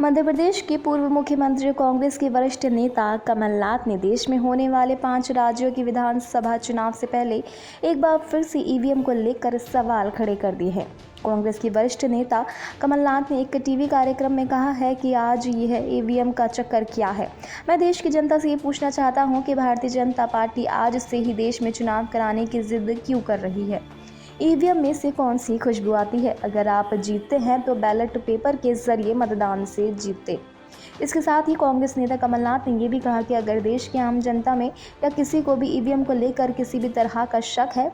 मध्य प्रदेश के पूर्व मुख्यमंत्री कांग्रेस के वरिष्ठ नेता कमलनाथ ने देश में होने वाले 5 राज्यों की विधानसभा चुनाव से पहले एक बार फिर से ईवीएम को लेकर सवाल खड़े कर दिए हैं। कांग्रेस के वरिष्ठ नेता कमलनाथ ने एक टीवी कार्यक्रम में कहा है कि आज यह ईवीएम का चक्कर क्या है। मैं देश की जनता से ये पूछना चाहता हूं कि भारतीय जनता पार्टी आज से ही देश में चुनाव कराने की जिद क्यों कर रही है। ईवीएम में से कौन सी खुशबू आती है। अगर आप जीतते हैं तो बैलेट पेपर के जरिए मतदान से जीतते। इसके साथ ही कांग्रेस नेता कमलनाथ ने यह भी कहा कि अगर देश की आम जनता में या किसी को भी ईवीएम को लेकर किसी भी तरह का शक है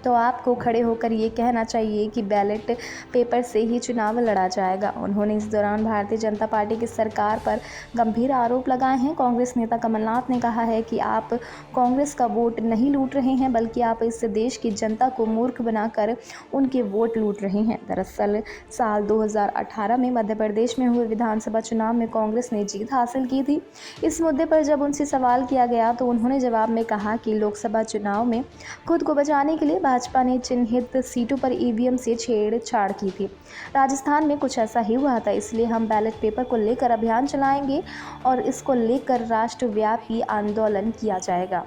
तो आपको खड़े होकर ये कहना चाहिए कि बैलेट पेपर से ही चुनाव लड़ा जाएगा। उन्होंने इस दौरान भारतीय जनता पार्टी की सरकार पर गंभीर आरोप लगाए हैं। कांग्रेस नेता कमलनाथ ने कहा है कि आप कांग्रेस का वोट नहीं लूट रहे हैं, बल्कि आप इस देश की जनता को मूर्ख बनाकर उनके वोट लूट रहे हैं। दरअसल साल 2018 में मध्य प्रदेश में हुए विधानसभा चुनाव में कांग्रेस ने जीत हासिल की थी। इस मुद्दे पर जब उनसे सवाल किया गया तो उन्होंने जवाब में कहा कि लोकसभा चुनाव में खुद को बचाने के लिए भाजपा ने चिन्हित सीटों पर ईवीएम से छेड़छाड़ की थी। राजस्थान में कुछ ऐसा ही हुआ था, इसलिए हम बैलेट पेपर को लेकर अभियान चलाएंगे और इसको लेकर राष्ट्रव्यापी आंदोलन किया जाएगा।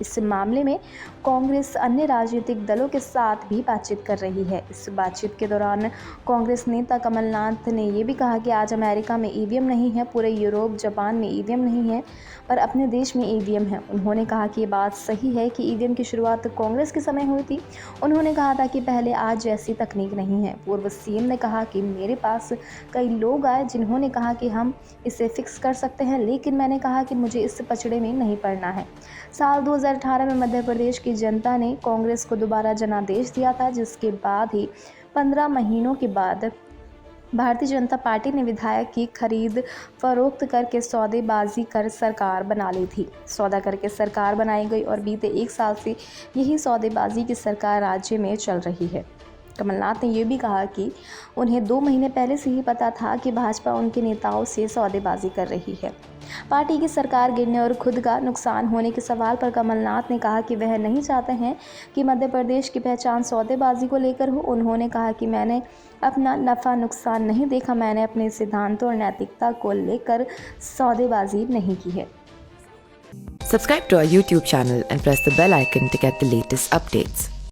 इस मामले में कांग्रेस अन्य राजनीतिक दलों के साथ भी बातचीत कर रही है। इस बातचीत के दौरान कांग्रेस नेता कमलनाथ ने ये भी कहा कि आज अमेरिका में ईवीएम नहीं है, पूरे यूरोप जापान में ईवीएम नहीं है, पर अपने देश में ईवीएम है। उन्होंने कहा कि ये बात सही है कि ईवीएम की शुरुआत कांग्रेस के समय हुई थी। उन्होंने कहा था कि पहले आज जैसी तकनीक नहीं है। पूर्व सीएम ने कहा कि मेरे पास कई लोग आए जिन्होंने कहा कि हम इसे फिक्स कर सकते हैं, लेकिन मैंने कहा कि मुझे इस पचड़े में नहीं पड़ना है। साल 2018 में मध्य प्रदेश की जनता ने कांग्रेस को दोबारा जनादेश दिया था, जिसके बाद ही 15 महीनों के बाद भारतीय जनता पार्टी ने विधायक की खरीद फरोख्त करके सौदेबाजी कर सरकार बना ली थी। सौदा करके सरकार बनाई गई और बीते 1 साल से यही सौदेबाजी की सरकार राज्य में चल रही है। कमलनाथ ने यह भी कहा कि उन्हें 2 महीने पहले से ही पता था कि भाजपा उनके नेताओं से सौदेबाजी कर रही है। पार्टी की सरकार गिरने और खुद का नुकसान होने के सवाल पर कमलनाथ ने कहा कि वह नहीं चाहते हैं कि मध्य प्रदेश की पहचान सौदेबाजी को लेकर हो। उन्होंने कहा कि मैंने अपना नफ़ा नुकसान नहीं देखा, मैंने अपने सिद्धांतों और नैतिकता को लेकर सौदेबाजी नहीं की है। Subscribe to our YouTube channel and press the bell icon to get the latest updates.